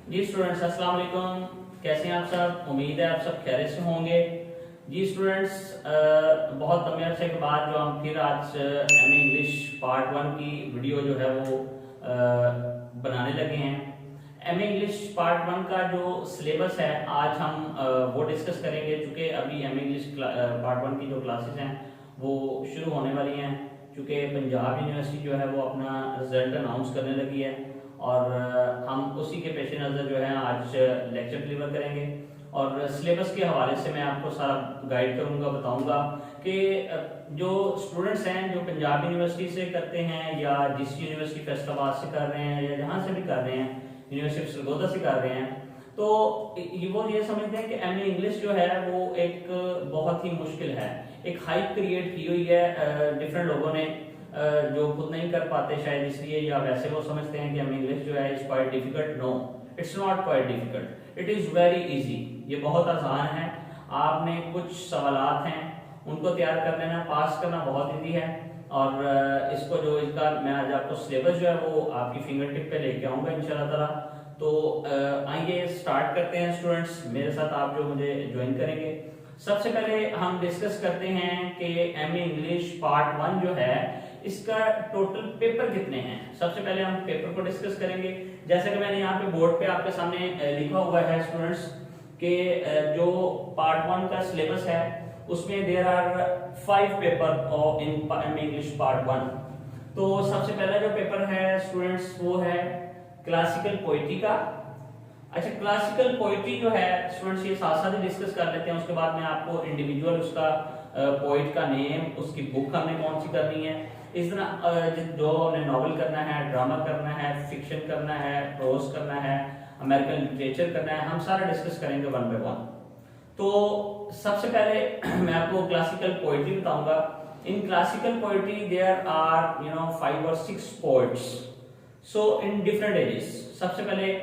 जी students, अस्सलाम वालेकुम। कैसे हैं आप सब? उम्मीद है आप सब खैरियत से होंगे। जी स्टूडेंट्स, बहुत लंबे अरसे के बाद जो हम फिर आज एम इंग्लिश पार्ट 1 की वीडियो जो है वो बनाने लगे हैं। एम इंग्लिश पार्ट 1 का जो सिलेबस है आज हम वो डिस्कस करेंगे, चूँकि अभी एम इंग्लिश पार्ट 1 की जो क्लासेस हैं वो शुरू होने वाली हैं। चूँकि पंजाब यूनिवर्सिटी जो है वो अपना रिजल्ट अनाउंस करने लगी है और हम उसी के पेश नज़र जो है आज लेक्चर डिलीवर करेंगे और सिलेबस के हवाले से मैं आपको सारा गाइड करूंगा, बताऊंगा कि जो स्टूडेंट्स हैं जो पंजाब यूनिवर्सिटी से करते हैं या जिस यूनिवर्सिटी फैसलाबाद से कर रहे हैं या जहाँ से भी कर रहे हैं, यूनिवर्सिटी सरगोदा से कर रहे हैं, तो वो ये समझते हैं कि एम ए इंग्लिश जो है वो एक बहुत ही मुश्किल है। एक हाइप क्रिएट की हुई है डिफरेंट लोगों ने जो खुद नहीं कर पाते शायद इसलिए, या वैसे वो समझते हैं कि हम इंग्लिश जो है is quite difficult. No, it's not quite difficult, it is very easy. ये बहुत आसान है। आपने कुछ सवालात हैं उनको तैयार कर लेना, पास करना बहुत इजी है। और इसको जो इसका मैं आज आपको सिलेबस जो है वो आपकी फिंगर टिप पे लेके आऊंगा इंशाल्लाह ताला। तो आइए स्टार्ट करते हैं स्टूडेंट्स, मेरे साथ आप जो मुझे ज्वाइन करेंगे। सबसे पहले हम डिस्कस करते हैं कि एम ए इंग्लिश पार्ट 1 जो है इसका टोटल पेपर कितने हैं। सबसे पहले हम पेपर को डिस्कस करेंगे। जैसे कि मैंने यहाँ पे बोर्ड पे आपके सामने लिखा हुआ है स्टूडेंट्स कि जो पार्ट 1 का सिलेबस है उसमें there are 5 paper in M A English part 1। तो सबसे पहला जो पेपर है स्टूडेंट्स वो है क्लासिकल पोइट्री का। अच्छा, क्लासिकल पोइट्री जो है स्टूडेंट्स ये साथ साथ ही डिस्कस कर लेते हैं, उसके बाद मैं आपको इंडिविजुअल उसका पोइट का नेम, उसकी बुक हमने कौन सी करनी है, इस तरह जो हमने नॉवल करना है, ड्रामा करना है, फिक्शन करना है, प्रोज करना है, अमेरिकन लिटरेचर करना है, हम सारा डिस्कस करेंगे वन बाय वन। तो सबसे पहले मैं आपको क्लासिकल पोइट्री बताऊंगा। In classical poetry there are 5 or 6 poets so in different ages. सबसे पहले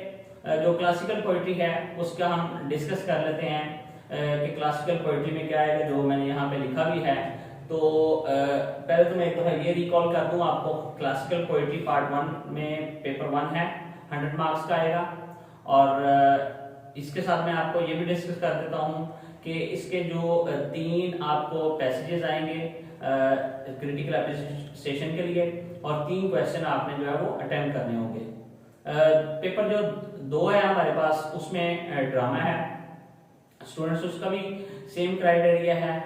जो क्लासिकल पोइट्री है उसका हम डिस्कस कर लेते हैं कि क्लासिकल पोइट्री में क्या है, जो मैंने यहाँ पे लिखा भी है। तो पहले तो मैं एक दफा ये रिकॉल कर दूं आपको, क्लासिकल पोइट्री पार्ट 1 में पेपर 1 है, 100 मार्क्स का आएगा। और इसके साथ मैं आपको ये भी डिस्कस कर देता हूँ कि इसके जो 3 आपको पैसेजेस आएंगे क्रिटिकल एप्रिसिएशन के लिए और 3 क्वेश्चन आपने जो है वो अटेम्प्ट करने होंगे। पेपर जो 2 है हमारे पास उसमें ड्रामा है स्टूडेंट्स, उसका भी सेम क्राइटेरिया है।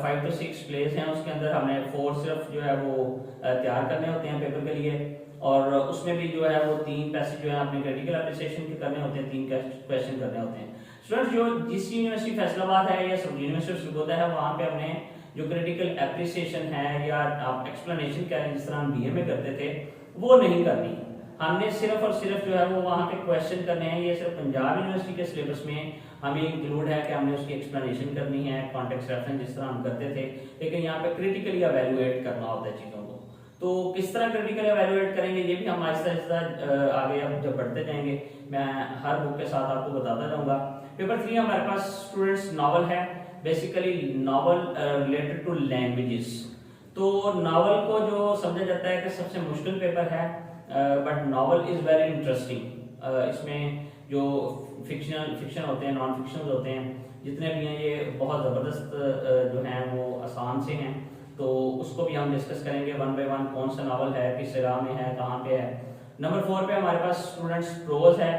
5 to 6 प्लेस हैं, उसके अंदर हमें 4 सिर्फ जो है वो तैयार करने होते हैं पेपर के लिए। और उसमें भी जो है वो 3 पैसेज जो है अपने क्रिटिकल एप्रिसिएशन के करने होते हैं, 3 क्वेश्चन करने होते हैं। स्टूडेंट्स जो जिस यूनिवर्सिटी फैसलाबाद है या यूनिवर्सिटी सरगोदा है वहाँ पे हमने जो क्रिटिकल एप्रिसिएशन है या आप एक्सप्लेनेशन कह रहे हैं जिस तरह हम बीए में करते थे वो नहीं करनी। हमने सिर्फ और सिर्फ जो है वो वहाँ पे क्वेश्चन करने हैं। ये सिर्फ पंजाब यूनिवर्सिटी के सिलेबस में हमें इंक्लूड है कि हमने उसकी एक्सप्लेनेशन करनी है, कॉन्टेक्स्ट रेफरेंस जिस तरह हम करते थे, लेकिन यहाँ पे क्रिटिकली एवेलुएट करना होता है चीजों को। तो किस तरह क्रिटिकली एवेलुएट करेंगे ये भी हम आहिस्ता आहिस्ता आगे अब जब बढ़ते जाएंगे मैं हर बुक के साथ आपको बताता जाऊंगा। पेपर 3 हमारे पास स्टूडेंट्स नॉवल है, basically novel related to languages. तो नॉवल को जो समझा जाता है कि सबसे मुश्किल पेपर है, but novel is very interesting. इसमें जो फिक्शन होते हैं, नॉन फिक्शन होते हैं, जितने भी हैं ये बहुत ज़बरदस्त जो हैं वो आसान से हैं। तो उसको भी हम डिस्कस करेंगे वन बाय वन, कौन सा नॉवल है, किस जगह में है, कहाँ पे है। नंबर 4 पे हमारे पास स्टूडेंट्स प्रोज है।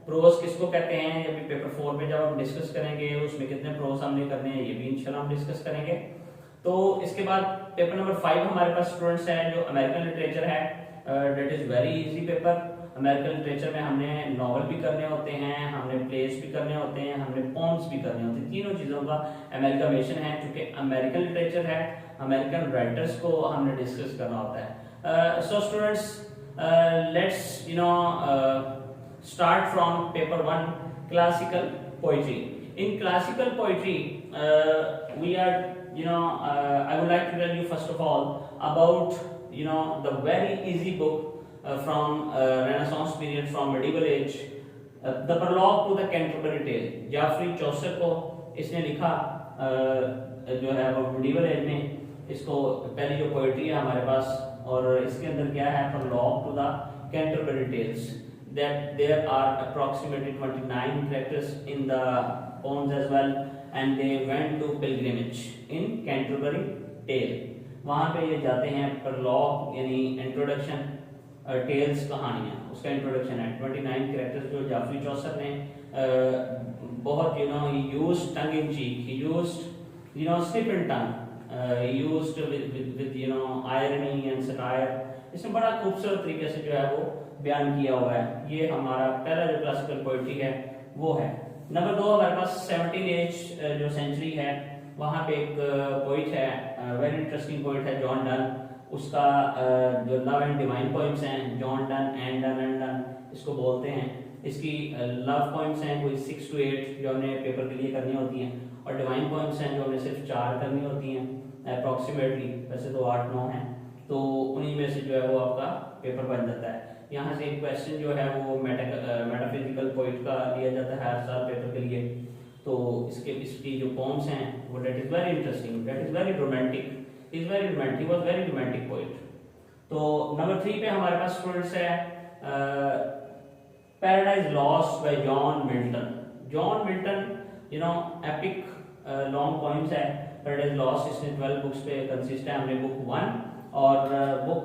प्रोज किसको कहते हैं ये भी पेपर 4 पे जब हम डिस्कस करेंगे, उसमें कितने प्रोज हमने करने हैं ये भी इंशाल्लाह हम डिस्कस करेंगे। तो इसके बाद पेपर नंबर 5 हमारे पास स्टूडेंट्स है जो अमेरिकन लिटरेचर है। That is very easy paper. American literature में हमने नॉवल भी करने होते हैं, हमने प्लेस भी करने होते हैं, हमने पोम्स भी करने होते हैं, तीनों चीजों का अमेरिकमेशन है। क्योंकि अमेरिकन लिटरेचर है, अमेरिकन राइटर्स को हमने डिस्कस करना होता है। So students let's start from paper 1 classical poetry. In classical poetry we are I would like to tell you first of all about the very easy book from Renaissance period, from medieval age, the prologue to the Canterbury Tale। Geoffrey Chaucer को इसने लिखा जो है वो medieval age में। इसको पहली जो पोइट्री है हमारे पास और इसके अंदर क्या है, prologue to the Canterbury Tales। that there are approximately 29 characters in the poems as well, and they went to pilgrimage in Canterbury Tale. वहाँ पे ये जाते हैं, प्रलॉग यानी इंट्रोडक्शन, टेल्स कहानियाँ, उसका इंट्रोडक्शन है। 29 कैरेक्टर्स जो जाफरी चौसर ने बहुत he used tongue in cheek, he used slip and tongue, he used with irony and satire। इसमें बड़ा खूबसूरत तरीके से जो है वो बयान किया हुआ है। ये हमारा पहला जो क्लासिकल पोइट्री है वो है। नंबर 2 हमारे पास 17th जो सेंचुरी है, वहाँ पे एक पोइट है, वेरी इंटरेस्टिंग पोइट है, जॉन डन। उसका जो लव एंड डिवाइन पोइम्स हैं, जॉन डन एंड डन इसको बोलते हैं। इसकी लव पोइम्स हैं कोई 6 to 8 जो हमने पेपर के लिए करनी होती हैं, और डिवाइन पोइम्स हैं जो हमने सिर्फ 4 करनी होती हैं अप्रॉक्सीमेटली, वैसे तो 8-9 हैं, तो उन्हीं में से जो है वो आपका पेपर बन जाता है। यहाँ से एक क्वेश्चन जो है वो मेटाफिजिकल पोइट का लिया जाता है हर साल पेपर के लिए। तो इसकी जो पोम्स हैं वो that is very interesting, that is very romantic, is very romantic, was very romantic poet. तो नंबर 3 पे हमारे पास स्टूडेंट्स है Paradise Lost by John Milton. John Milton epic long poems है पैराडाइज लॉस्ट। इसमें 12 बुक्स पे कंसिस्ट है। हमने बुक 1 और बुक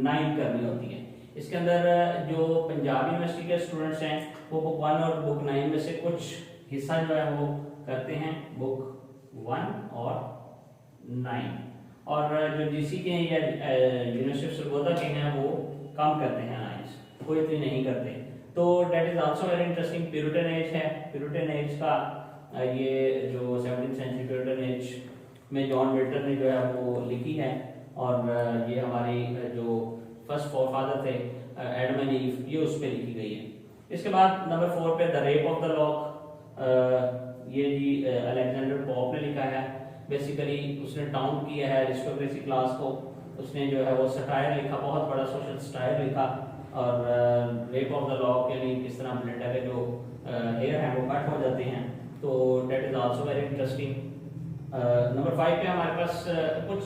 9 करनी होती है। इसके अंदर जो पंजाब यूनिवर्सिटी के स्टूडेंट्स हैं वो बुक 1 और बुक 9 में से कुछ हिस्सा जो है वो करते हैं, बुक 1 और 9, और जो जीसी के हैं या यूनिवर्सिटी ऑफ सरगोधा के हैं वो कम करते हैं नाइन्स, कोई इतनी नहीं करते। तो that is also very interesting. Puritan age है, प्यूरिटन एज का ये जो 17th सेंचुरी प्यूरिटन एज में जॉन मिल्टन ने जो है वो लिखी है, और ये हमारी जो फर्स्ट फोरफादर थे एडम एंड ईव, ये उस पे लिखी गई है। इसके बाद नंबर 4 पे the rape of the lock, ये जी अलेक्जेंडर पॉप ने लिखा है। बेसिकली उसने टाउन किया है एरिस्टोक्रेसी क्लास को, उसने जो है वो सटायर लिखा, बहुत बड़ा सोशल सटायर लिखा। और रेप ऑफ द लॉक यानी किस तरह ब्लेंडर के जो हेयर हैं वो कट हो जाते हैं, तो that is also very interesting. Number 5 पे हमारे पास कुछ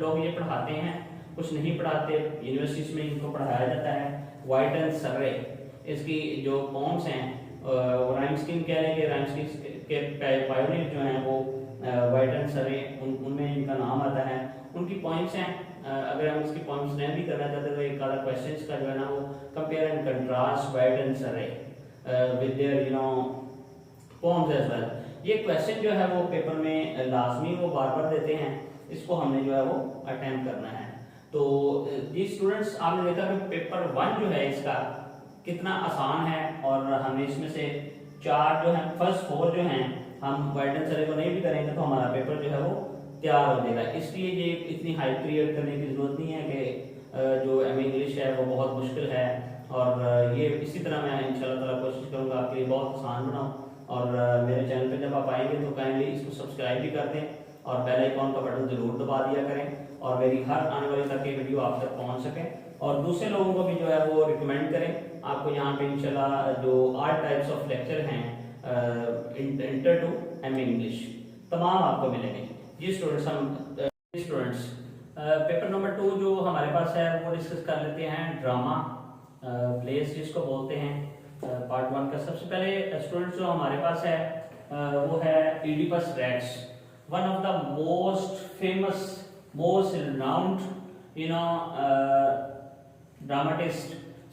लोग ये पढ़ाते हैं, कुछ नहीं पढ़ाते, यूनिवर्सिटीज में इनको पढ़ाया जाता है। वाइट एंड सर्रे, इसकी जो पॉम्स हैं राइमस्किन कह रहे हैं कि राइमस्किन के पायोनियर जो हैं वो वाइट एंड सर्रे, उनमें इनका नाम आता है। उनकी पॉइंट्स हैं, अगर हम इसकी पॉइंट्स नहीं भी करना चाहते तो एक आधा क्वेश्चन का जो है ना वो compare and contrast Wyatt and Surrey with their poems as well. ये क्वेश्चन जो है वो पेपर में लाजमी वो बार बार देते हैं, इसको हमने जो है वो अटेम्प्ट करना है। तो जी स्टूडेंट्स, आपने देखा कि पेपर 1 जो है इसका कितना आसान है, और हमें इसमें से 4 जो है फर्स्ट 4 जो हैं हम वाइट एंड सर्रे को नहीं भी करेंगे तो हमारा पेपर जो है वो तैयार हो जाएगा। इसलिए ये इतनी हाइप क्रिएट करने की जरूरत नहीं है कि जो एम इंग्लिश है वो बहुत मुश्किल है, और ये इसी तरह मैं इंशाल्लाह ताला कोशिश करूंगा आपके लिए बहुत आसान बनाऊं। और मेरे चैनल पे जब आप आएंगे तो काइंडली इसको सब्सक्राइब भी कर दें और बेल आइकॉन का बटन जरूर दबा दिया करें, और मेरी हर आने वाली तक की वीडियो आप तक पहुंच सके, और दूसरे लोगों को भी जो है वो रिकमेंड करें। आपको यहाँ पे इंशाल्लाह जो 8 टाइप्स ऑफ लेक्चर हैं इंटर टू एम इंग्लिश तमाम आपको मिलेंगे। जी स्टूडेंट्स पेपर नंबर 2 जो हमारे पास है वो डिस्कस कर लेते हैं, ड्रामा प्लेस जिसको बोलते हैं, पार्ट 1 का। सबसे पहले स्टूडेंट्स जो हमारे पास है वो है Oedipus Rex, one of the most famous, most renowned dramatist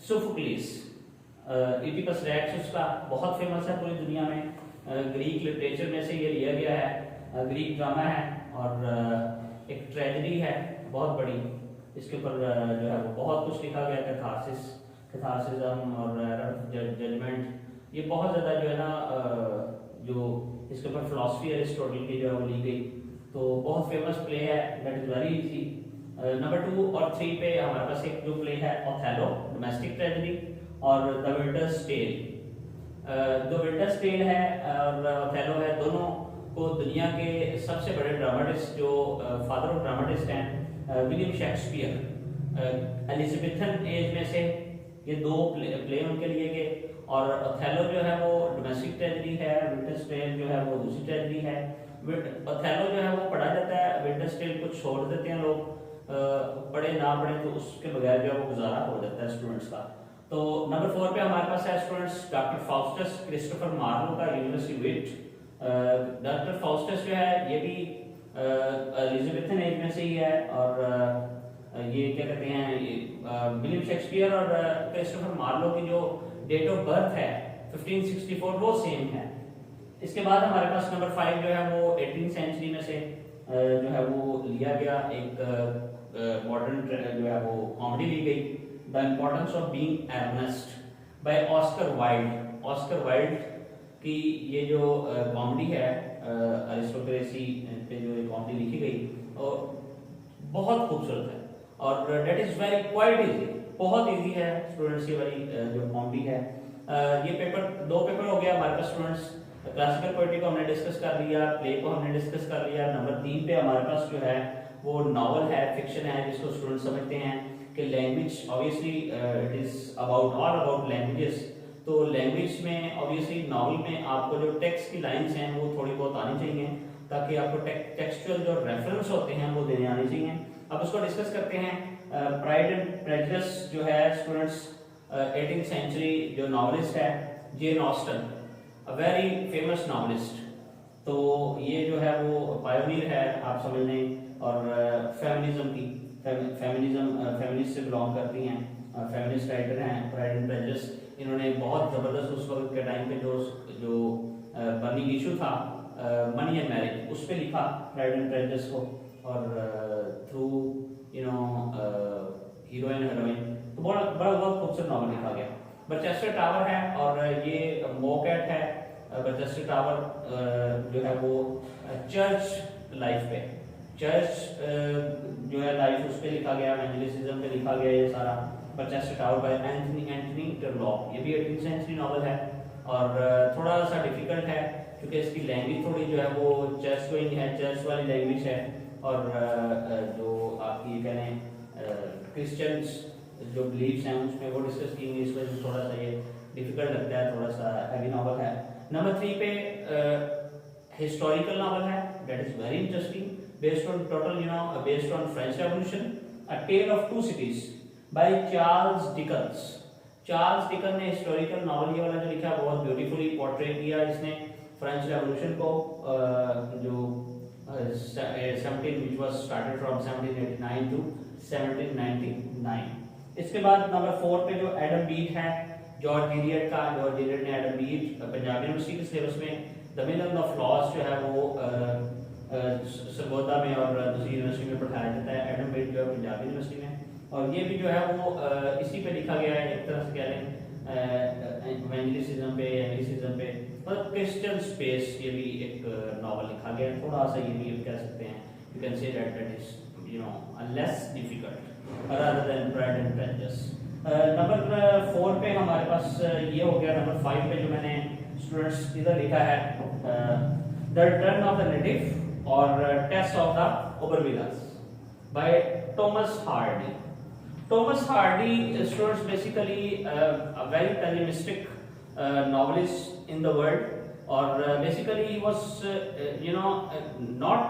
Sophocles. Oedipus Rex उसका बहुत फेमस है पूरी दुनिया में, ग्रीक लिटरेचर में से ये लिया गया है, ग्रीक ड्रामा है, और एक ट्रेजेडी है बहुत बड़ी, इसके ऊपर जो है वो बहुत कुछ लिखा गया, कैथार्सिज्म और जजमेंट, ये बहुत ज़्यादा जो है ना जो इसके ऊपर फिलॉसफी एरिस्टोटल की जो है वो ली गई, तो बहुत फेमस प्ले है, that is very easy. Number 2 और 3 पे हमारे पास एक जो प्ले है ओथेलो, डोमेस्टिक ट्रेजेडी, और the Winter's Tale. The Winter's Tale है और ओथेलो है, दोनों को दुनिया के सबसे बड़े ड्रामाटिस्ट जो फादर ऑफ ड्रामाटिस्ट हैं विलियम शेक्सपियर, एलिजाबेथन एज में से ये 2 प्ले उनके लिए गए। और ओथेलो जो है वो डोमेस्टिक ट्रेजेडी है, विंटर्स टेल जो है वो दूसरी ट्रेजेडी है। ओथेलो जो है वो पढ़ा जाता है, विंटर्स टेल को छोड़ देते हैं लोग, पढ़े ना पढ़े तो उसके बगैर जो है वो गुजारा हो जाता है स्टूडेंट्स का। तो नंबर 4 पे हमारे पास है स्टूडेंट्स डॉक्टर फाउस्टस क्रिस्टोफर मार्लो का यूनिवर्सिटी विट। डॉक्टर फाउस्टस जो है ये भी एलिजाबेथन एज में से ही है, और ये क्या कहते हैं विलियम शेक्सपियर और क्रिस्टोफर मार्लो की जो डेट ऑफ बर्थ है 1564 वो सेम है। इसके बाद हमारे पास नंबर 5 जो है वो 18th सेंचुरी में से जो है वो लिया गया एक मॉडर्न जो है वो कॉमेडी ली गई, the Importance of Being Earnest by Oscar Wilde. Oscar Wilde की ये जो कॉमेडी है अरिस्टोक्रेसी पे जो ये कॉमेडी लिखी गई और बहुत खूबसूरत है, और that is very quite easy, बहुत इजी है स्टूडेंट्स, ये वाली जो कॉमेडी है। ये पेपर 2 पेपर हो गया हमारे पास स्टूडेंट्स। क्लासिकल पोएट्री को हमने डिस्कस कर लिया, प्ले को हमने डिस्कस कर लिया। नंबर 3 पे हमारे पास जो है वो नॉवल है, फिक्शन है, जिसको स्टूडेंट समझते हैं कि language obviously it is about all about languages. तो लैंग्वेज में ऑब्वियसली नॉवल में आपको जो टेक्स्ट की लाइंस हैं वो थोड़ी बहुत आनी चाहिए, ताकि आपको टेक्सचुअल जो रेफरेंस होते हैं वो देने आने चाहिए। अब उसको डिस्कस करते हैं। प्राइड एंड प्रेजुडिस जो है स्टूडेंट्स 18th सेंचुरी जो नॉवलिस्ट है Jane Austen, a very famous novelist. तो ये जो है वो पायोनियर है आप समझ लें, और फेमिनिज्म की फेमिनिस्ट से बिलोंग करती हैं, फेमिनिस्ट राइटर हैं। प्राइड एंड प्रेजुडिस इन्होंने बहुत ज़बरदस्त उस वक्त के टाइम पे जो बर्निंग इशू था मनी एंड मैरिज, उस पर लिखा प्राइड एंड प्रेजुडिस को, और through you know hero and heroine, तो बहुत खूबसूरत नॉवल लिखा गया। बर्चेस्टर टावर है, और ये मोकैट है। बर्चेस्टर टावर जो है वो चर्च लाइफ पे, चर्च जो है लाइफ उस पे लिखा गया, एवेंजलिज्म पे लिखा गया ये सारा। बर्चेस्टर टावर बाय एंथनी टर्लॉप, ये भी 18th सेंचुरी नॉवल है, और थोड़ा सा डिफिकल्ट है क्योंकि इसकी लैंग्वेज थोड़ी जो है वो चर्च गोइंग है, चर्च वाली लैंग्वेज है, और जो आपकी कह लें क्रिश्चियंस जो बिलीव्स हैं उसमें वो डिस्कस की हुई, इस वजह से थोड़ा सा ये डिफिकल्ट लगता है, थोड़ा सा हैवी नॉवल है। नंबर 3 पे हिस्टोरिकल नॉवल है, that is very interesting, based on based on French revolution, a tale of two cities by Charles Dickens. Charles Dicken ने हिस्टोरिकल नॉवल ये वाला जो लिखा है बहुत ब्यूटीफुली पोर्ट्रे किया इसने फ्रेंच रेवोल्यूशन को, जो 17 which was started from 1789 to 1799। इसके बाद नंबर 4 पे जो एडम बीट है जॉर्ज इलियट का, जॉर्ज इलियट ने एडम बीट पंजाब यूनिवर्सिटी के सिलेबस में द मीनिंग ऑफ लॉस जो है वो सरगोदा में और दूसरी यूनिवर्सिटी में पढ़ाया जाता है। एडम बीट जो है पंजाब यूनिवर्सिटी में, और ये भी जो है वो इसी पे लिखा गया है, एक तरह से कह लें इवेंजलिज्म पे, एंग्लिसिज्म पे, मतलब क्रिश्चियन स्पेस ये भी एक नॉवल लिखा गया है। थोड़ा सा ये भी कह सकते हैं, you can say that is less difficult rather than Pride and Prejudice। Number 4 पे हमारे पास ये हो गया। नंबर 5 पे जो मैंने स्टूडेंट्स इधर लिखा है the return of the native और Tess of the d'Urbervilles by Thomas Hardy. Thomas Hardy students basically a very pessimistic novelist in the world, और basically he was not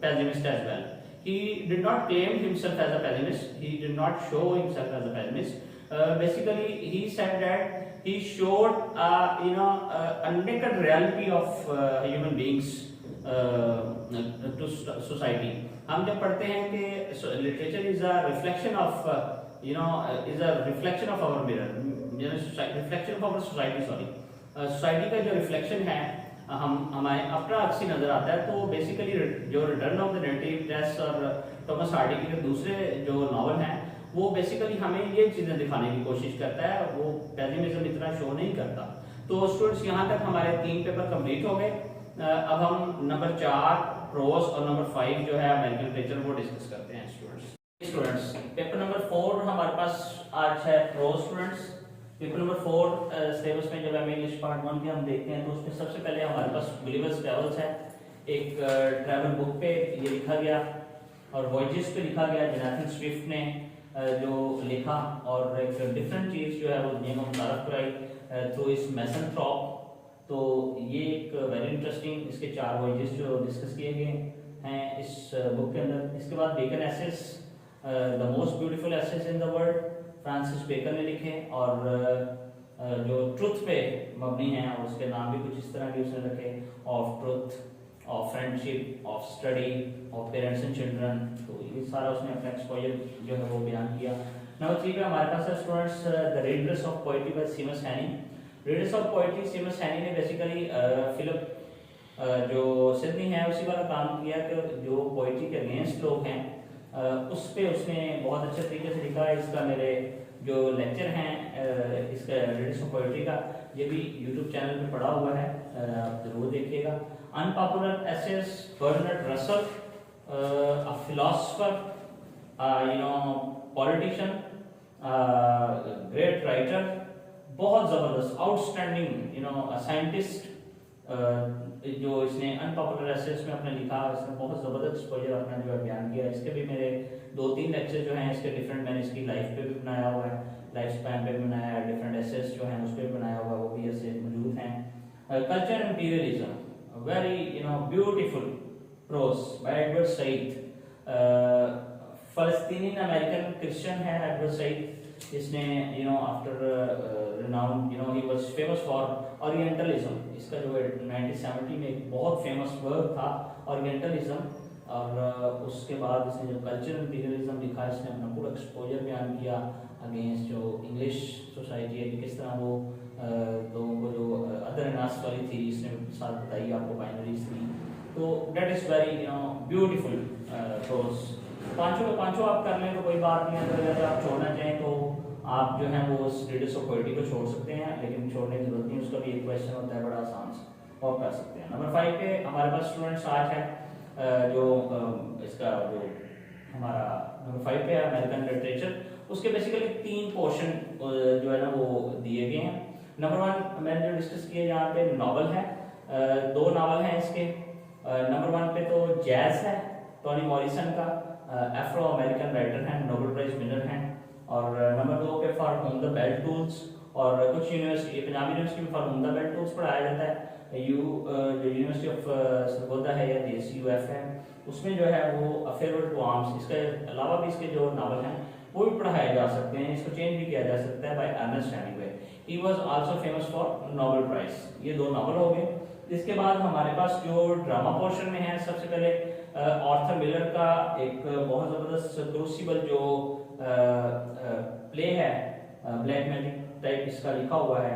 pessimist as well. He did not claim himself as a pessimist. He did not show himself as a pessimist. Basically, he said that he showed a naked reality of human beings to society. हम जब पढ़ते हैं कि literature is a reflection of is a reflection of our mirror, reflection of our society. Society का जो reflection है हमारे अपना अक्सी नजर आता है। तो बेसिकली जो return of the native test और टॉमस हार्डी के दूसरे जो नॉवल हैं वो बेसिकली हमें ये चीजें दिखाने की कोशिश करता है, वो पेसिमिज्म इतना शो नहीं करता। तो स्टूडेंट्स यहाँ तक हमारे 3 पेपर कंप्लीट हो गए। अब हम नंबर 4 प्रोज और नंबर 5 जो है अमेरिकन लिटरेचर वो डिस्कस करते हैं। स्टूडेंट्स पेपर नंबर 4 हमारे पास आज है prose. Students paper number 4 syllabus में जब हमें इंग्लिश पार्ट 1 के हम देखते हैं तो उसमें सबसे पहले हमारे पास गुलिवर्स ट्रैवल्स है, एक ट्रैवल बुक पे ये लिखा गया और वॉयजेस पे लिखा गया। जोनाथन स्विफ्ट ने जो लिखा और एक डिफरेंट चीज जो है वो दुनिया को मुतारफ कराई थ्रू इस मैसनथ्रॉप। तो ये एक वेरी इंटरेस्टिंग इसके 4 वॉयजेस जो डिस्कस किए गए हैं इस बुक के अंदर। इसके बाद Bacon essays, the most beautiful essays in the world Francis Bacon ने लिखे, और जो ट्रुथ पे मबनी हैं और उसके नाम भी कुछ इस तरह के उसने रखे, of truth, of friendship, of study, of parents and children. तो ये सारा उसने अपना एक्सपोजर जो है वो बयान किया। नंबर 3 पे हमारे पास है students the readers of poetry by Seamus Heaney. Readers of poetry, सीमस हैनी ने बेसिकली फिलिप जो सिडनी है उसी वाला काम किया कि जो पोएट्री के अगेंस्ट लोग हैं उस पे उसने बहुत अच्छे तरीके से लिखा है। इसका मेरे जो लेक्चर हैं इसका रीडर्स ऑफ पोएट्री का, ये भी यूट्यूब चैनल पे पड़ा हुआ है, आप जरूर देखिएगा। Unpopular essays, Bernard Russell, a philosopher, politician, great writer, बहुत जबरदस्त, आउटस्टैंडिंग साइंटिस्ट, जो इसने अनपॉपुलर एसेस में अपने लिखा, इसने बहुत जबरदस्त एक्सपोजर अपना जो है बयान किया। इसके भी मेरे 2-3 लेक्चर जो हैं इसके डिफरेंट, मैंने इसकी लाइफ पे भी बनाया हुआ है, लाइफ स्पैन पे भी बनाया है, डिफरेंट एसेस जो हैं उस पर भी बनाया हुआ है, वो भी ऐसे मौजूद हैं। Culture imperialism, very beautiful prose by Edward Said. फलस्तीनी अमेरिकन क्रिश्चियन है एडवर्ड सईद। इसने after renowned, he was famous for Orientalism। इसका जो है 1970 में एक बहुत फेमस वर्क था ओरिएंटलिज्म, और उसके बाद इसने जब कल्चरल इंपीरियलिज्म लिखा, इसने अपना पूरा एक्सपोजर बयान किया अगेंस्ट जो इंग्लिश सोसाइटी है कि किस तरह वो लोगों को जो अदर एनास वाली थी, इसने साथ बताई आपको बाइनरीज थी। तो that is very beautiful prose. पांचों के पांचों आप कर लें तो कोई बात नहीं है, अगर आप छोड़ना चाहें तो आप जो है वो रीडर्स ऑफ पोएट्री को छोड़ सकते हैं, लेकिन छोड़ने की जरूरत नहीं, उसका भी एक क्वेश्चन होता है बड़ा आसान सा, और कर सकते हैं। नंबर 5 पे हमारे पास स्टूडेंट्स आज है जो इसका जो हमारा नंबर 5 पे है अमेरिकन लिटरेचर। उसके बेसिकली 3 पोर्शन जो है ना वो दिए गए हैं। नंबर 1 मैंने जो डिस्कस किया यहाँ पे नॉवल है, 2 नॉवल हैं इसके। नंबर 1 पे तो जैज है टोनी मॉरिसन का, अफ्रो अमेरिकन राइटर हैं, नोबेल प्राइज विनर हैं। और नंबर 2 पे for whom the bell tolls, और कुछ यूनिवर्सिटी, पंजाब यूनिवर्सिटी में for whom the bell tolls पढ़ाया जाता है। जो यूनिवर्सिटी ऑफ सरगोदा है या JCUF है, उसमें जो है वो अ फेयरवेल टू आर्म्स, इसके अलावा भी इसके जो नावल हैं वो भी पढ़ाए जा सकते हैं, इसको चेंज भी किया जा सकता है by Ernest Hemingway. He was also famous for Nobel prize. ये 2 नावल हो गए। इसके बाद हमारे पास जो ड्रामा पोर्शन में है, सबसे पहले आर्थर मिलर का एक बहुत जबरदस्त क्रूसिबल जो प्ले है, ब्लैक मैजिक टाइप इसका लिखा हुआ है,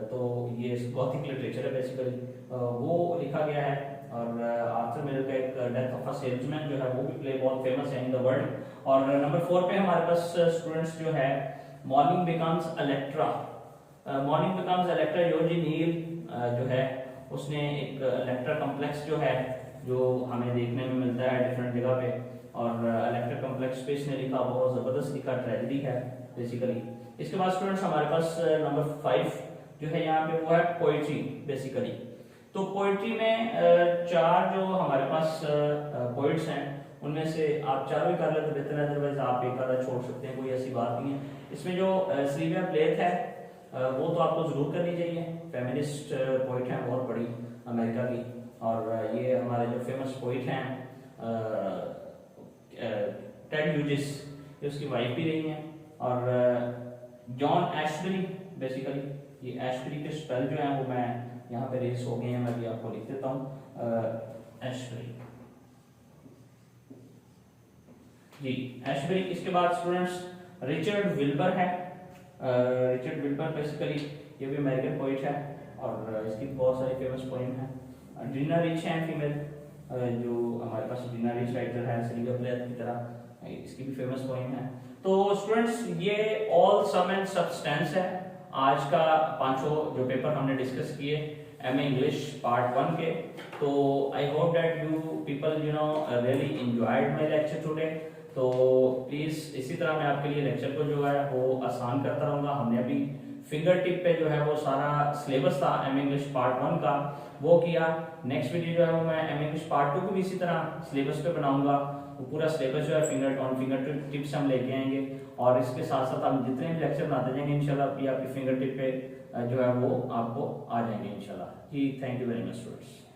तो ये गॉथिक लिटरेचर है बेसिकली, वो लिखा गया है। और आर्थर मिलर का एक डेथ ऑफ अ सेल्समैन जो है वो भी प्ले बहुत फेमस है इन द वर्ल्ड। और नंबर 4 पे हमारे पास स्टूडेंट्स जो है mourning becomes Electra. Mourning becomes Electra Eugene O'Neill जो है उसने एक इलेक्ट्रा कॉम्प्लेक्स जो है जो हमें देखने में मिलता है डिफरेंट जगह पे, और इलेक्ट्रा कॉम्प्लेक्स पे इसने लिखा, बहुत जबरदस्त लिखा, ट्रेजेडी है बेसिकली। इसके बाद स्टूडेंट्स हमारे पास नंबर 5 जो है यहाँ पे वो है पोएट्री बेसिकली। तो पोएट्री में 4 जो हमारे पास पोइट्स हैं उनमें से आप 4 भी कर ले तो बेहतर है, अदरवाइज आप एक आधा छोड़ सकते हैं, कोई ऐसी बात नहीं है। इसमें जो सिल्विया प्लेथ है वो तो आपको जरूर करनी चाहिए, फेमिनिस्ट पोइट हैं बहुत बड़ी अमेरिका की, और ये हमारे जो फेमस पोइट हैं टेड ह्यूजिस, ये उसकी वाइफ भी रही हैं। और जॉन एशबरी, बेसिकली ये एशबरी के स्पेल जो हैं वो मैं यहाँ पे रेस हो गए हैं, मैं भी आपको लिख देता हूँ एशबरी जी, एशबरी। इसके बाद स्टूडेंट्स रिचर्ड विल्बर है। रिचर्ड विल्बर बेसिकली ये भी अमेरिकन पोइट है, और इसकी बहुत सारी फेमस पोइम है। डीना रिच है फीमेल, जो हमारे पास डीना रिच राइटर है सिल्विया प्लेथ की तरह, इसकी भी फेमस पोइम है। तो स्टूडेंट्स ये ऑल सम एंड सब्सटेंस है आज का 5 जो पेपर हमने डिस्कस किए MA इंग्लिश पार्ट 1 के। तो I hope that you people really enjoyed my lecture today. तो प्लीज इसी तरह मैं आपके लिए लेक्चर को जो है वो आसान करता रहूंगा। हमने अभी फिंगर टिप पे जो है वो सारा सिलेबस था MA इंग्लिश पार्ट 1 का वो किया। नेक्स्ट वीडियो जो है वो मैं MA इंग्लिश पार्ट 2 को भी इसी तरह सिलेबस पे बनाऊंगा। वो पूरा सिलेबस जो है फिंगर टिप्स हम लेके आएंगे, और इसके साथ साथ हम जितने भी लेक्चर बनाते जाएंगे इंशाल्लाह आपकी फिंगर टिप पे जो है वो आपको आ जाएंगे इंशाल्लाह जी। Thank you very much students.